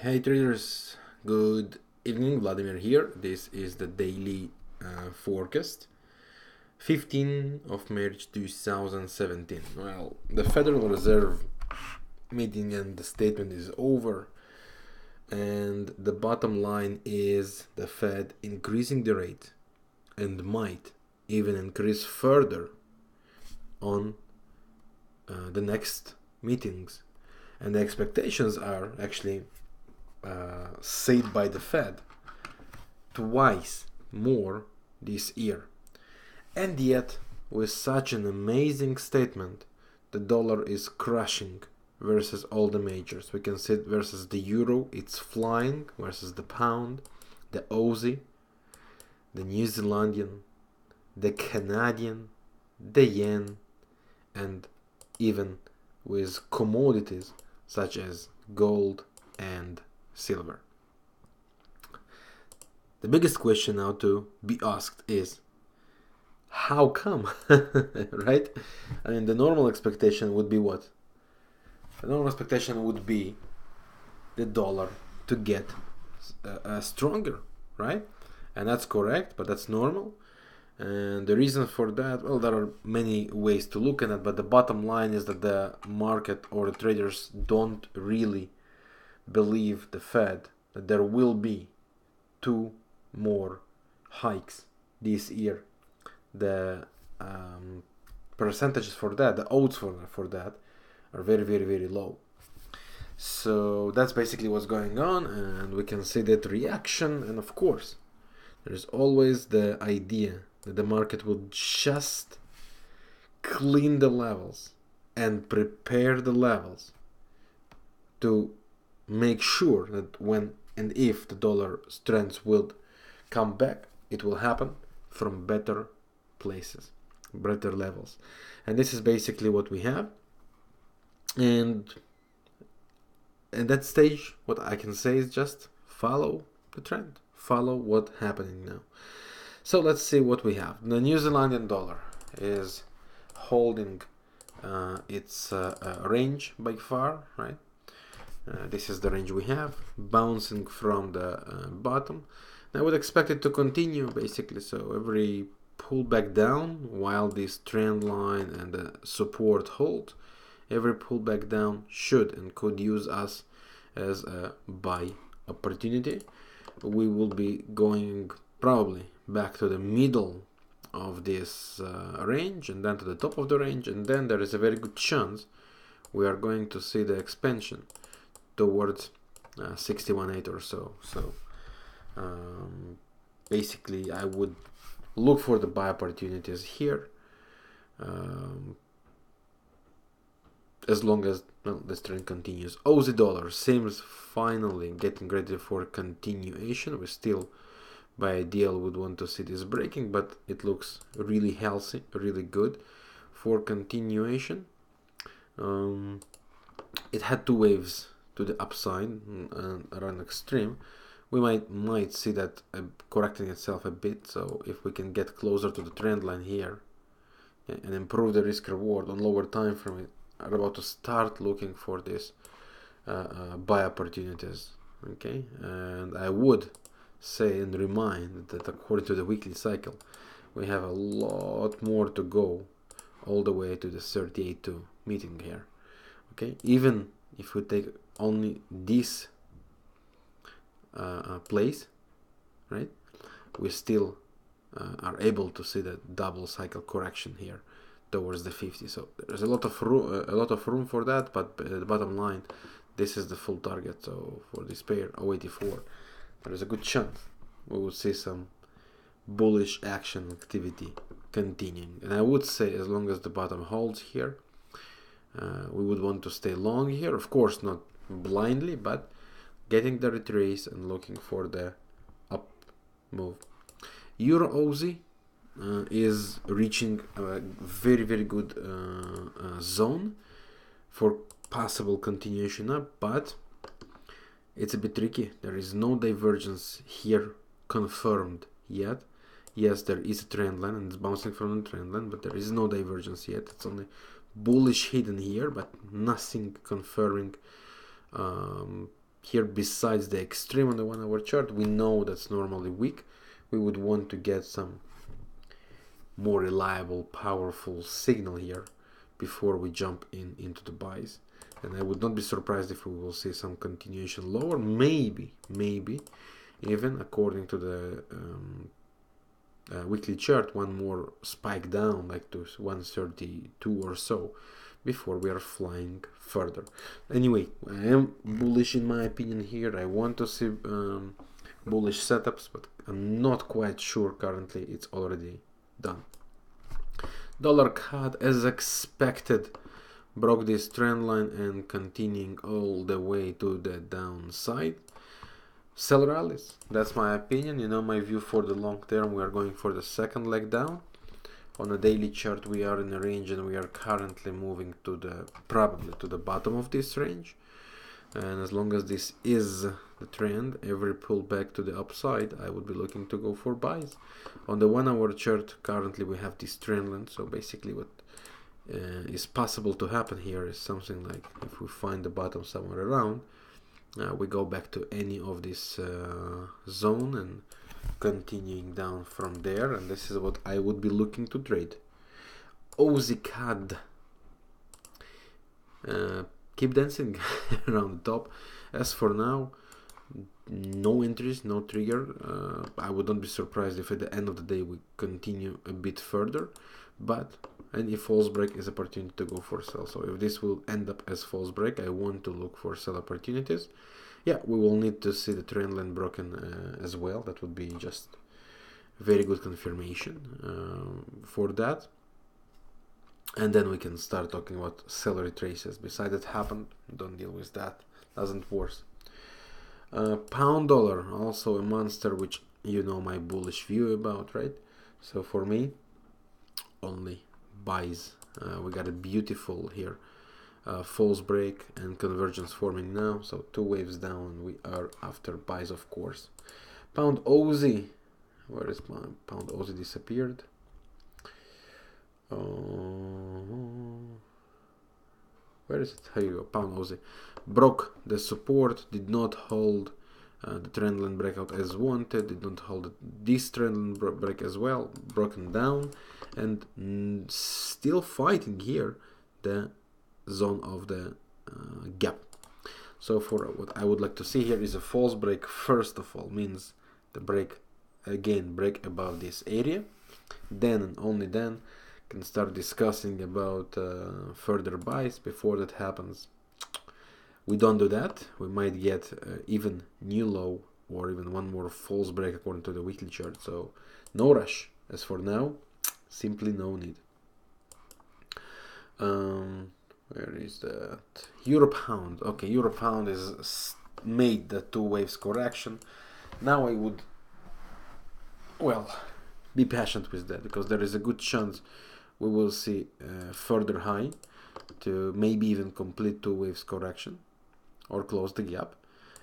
Hey traders, good evening. Vladimir here. This is the daily forecast. 15 of March 2017. Well, the Federal Reserve meeting and the statement is over, and the bottom line is the Fed increasing the rate and might even increase further on the next meetings. And the expectations are actually said by the Fed twice more this year. And yet, with such an amazing statement, the dollar is crushing versus all the majors. We can see it versus the euro, it's flying, versus the pound, the Aussie, the New Zealandian, the Canadian, the yen, and even with commodities such as gold and silver. The biggest question now to be asked is, how come? Right? I mean, the normal expectation would be what? The normal expectation would be the dollar to get stronger, right? And that's correct, but that's normal. And the reason for that, well, there are many ways to look at it, but the bottom line is that the market or the traders don't really believe the Fed that there will be two more hikes this year. The percentages for that, the odds for that, are very, very, very low. So that's basically what's going on, and we can see that reaction. And of course, there's always the idea that the market will just clean the levels and prepare the levels to make sure that when and if the dollar strength will come back, it will happen from better places, better levels. And this is basically what we have. And at that stage, what I can say is just follow the trend, follow what's happening now. So let's see what we have. The New Zealandian dollar is holding its range by far, right? This is the range we have, bouncing from the bottom. I would expect it to continue basically, so every pullback down, while this trend line and the support hold, every pullback down should and could use us as a buy opportunity. We will be going probably back to the middle of this range and then to the top of the range, and then there is a very good chance we are going to see the expansion towards 61.8 or so. So basically I would look for the buy opportunities here, as long as this trend continues. Aussie dollar seems finally getting ready for continuation. We still by ideal would want to see this breaking, but it looks really healthy, really good for continuation. It had two waves to the upside around extreme. We might see that correcting itself a bit. So if we can get closer to the trend line here and improve the risk reward on lower time frame, we are about to start looking for this buy opportunities. Okay, and I would say and remind that according to the weekly cycle, we have a lot more to go all the way to the 38.2 meeting here. Okay, even if we take only this place, right, we still are able to see the double cycle correction here towards the 50. So there's a lot of room for that, but the bottom line, this is the full target. So for this pair 084, there is a good chance we will see some bullish action activity continuing. And I would say as long as the bottom holds here, we would want to stay long here. Of course, not blindly, but getting the retrace and looking for the up move. Euro Aussie is reaching a very, very good zone for possible continuation up, but it's a bit tricky. There is no divergence here confirmed yet. Yes, there is a trend line and it's bouncing from the trend line, but there is no divergence yet. It's only bullish hidden here, but nothing confirming here, besides the extreme on the 1 hour chart, we know that's normally weak. We would want to get some more reliable, powerful signal here before we jump into the buys. And I would not be surprised if we will see some continuation lower, maybe even according to the weekly chart, one more spike down like to 132 or so before we are flying further. Anyway, I am bullish in my opinion here. I want to see bullish setups, but I'm not quite sure currently it's already done. Dollar CAD, as expected, broke this trend line and continuing all the way to the downside. Sell rallies, that's my opinion. You know my view for the long term. We are going for the second leg down. On a daily chart we are in a range and we are currently moving to the probably to the bottom of this range. And as long as this is the trend, every pullback to the upside, I would be looking to go for buys. On the 1 hour chart, currently we have this trend line. So basically what is possible to happen here is something like, if we find the bottom somewhere around, we go back to any of this zone and continuing down from there, and this is what I would be looking to trade. Aussie CAD, keep dancing around the top. As for now, no entries, no trigger. I would not be surprised if at the end of the day we continue a bit further, but any false break is opportunity to go for sell. So if this will end up as false break, I want to look for sell opportunities. Yeah, we will need to see the trend line broken as well. That would be just very good confirmation for that. And then we can start talking about sell retraces. Besides that happened, don't deal with that. Doesn't worse. Pound dollar, also a monster, which you know my bullish view about, right? So for me, only buys. We got a beautiful here false break and convergence forming now. So 2 waves down, we are after buys, of course. Pound Aussie, where is my pound Aussie? Disappeared. Where is it? Here you go. Pound Aussie broke the support, did not hold the trendline breakout as wanted, did not hold this trendline break as well, broken down, and still fighting here the zone of the gap. So for what I would like to see here is a false break. First of all, means the break above this area, then and only then can start discussing about further buys. Before that happens, we don't do that. We might get even new low or even one more false break according to the weekly chart. So no rush. As for now, simply no need. Where is that? Euro pound. Okay, Euro pound is made the 2 waves correction. Now I would, well, be patient with that, because there is a good chance we will see further high to maybe even complete 2 waves correction or close the gap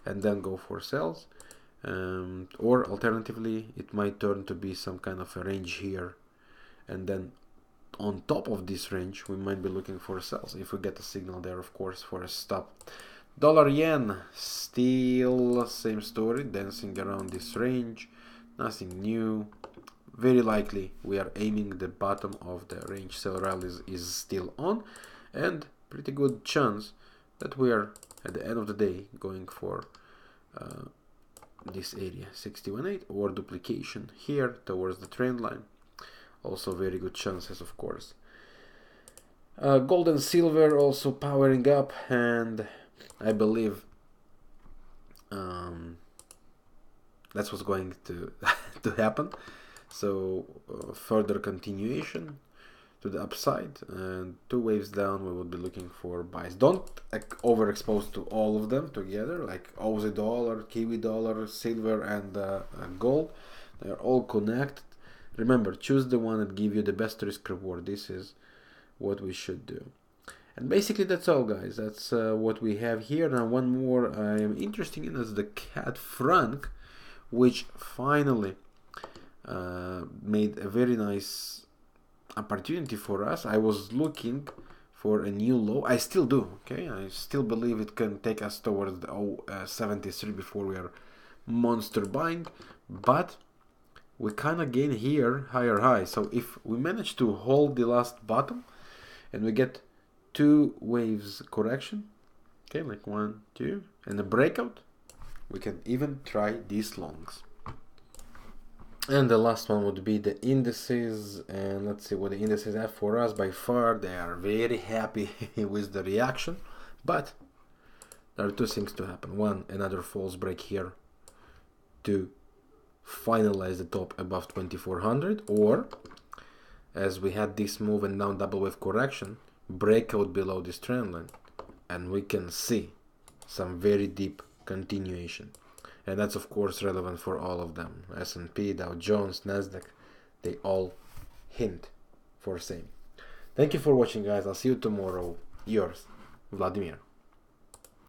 and then go for sells. Or alternatively, it might turn to be some kind of a range here, and then on top of this range we might be looking for sells if we get a signal there, of course, for a stop. Dollar yen, still same story, dancing around this range, nothing new. Very likely we are aiming the bottom of the range. Sell rallies is still on, and pretty good chance that we are at the end of the day going for this area 61.8 or duplication here towards the trend line. Also very good chances, of course. Gold and silver also powering up, and I believe that's what's going to to happen. So further continuation to the upside, and 2 waves down we will be looking for buys. Don't overexpose to all of them together, like Aussie dollar, Kiwi dollar, silver, and gold. They are all connected. Remember, choose the one that give you the best risk reward. This is what we should do. And basically that's all, guys. That's what we have here. Now one more I am interested in is the CAD franc, which finally made a very nice opportunity for us. I was looking for a new low. I still do, okay? I still believe it can take us towards the 73 before we are monster buying, but we kind of gain here higher high. So if we manage to hold the last bottom and we get 2 waves correction, okay, like 1, 2, and a breakout, we can even try these longs. And the last one would be the indices, and let's see what the indices have for us. By far, they are very happy with the reaction, but there are 2 things to happen. 1, another false break here to finalize the top above 2400, or as we had this move and down double wave correction, breakout below this trend line, and we can see some very deep continuation. And that's of course relevant for all of them. S&P, Dow Jones, Nasdaq, they all hint for same. Thank you for watching, guys. I'll see you tomorrow. Yours, Vladimir.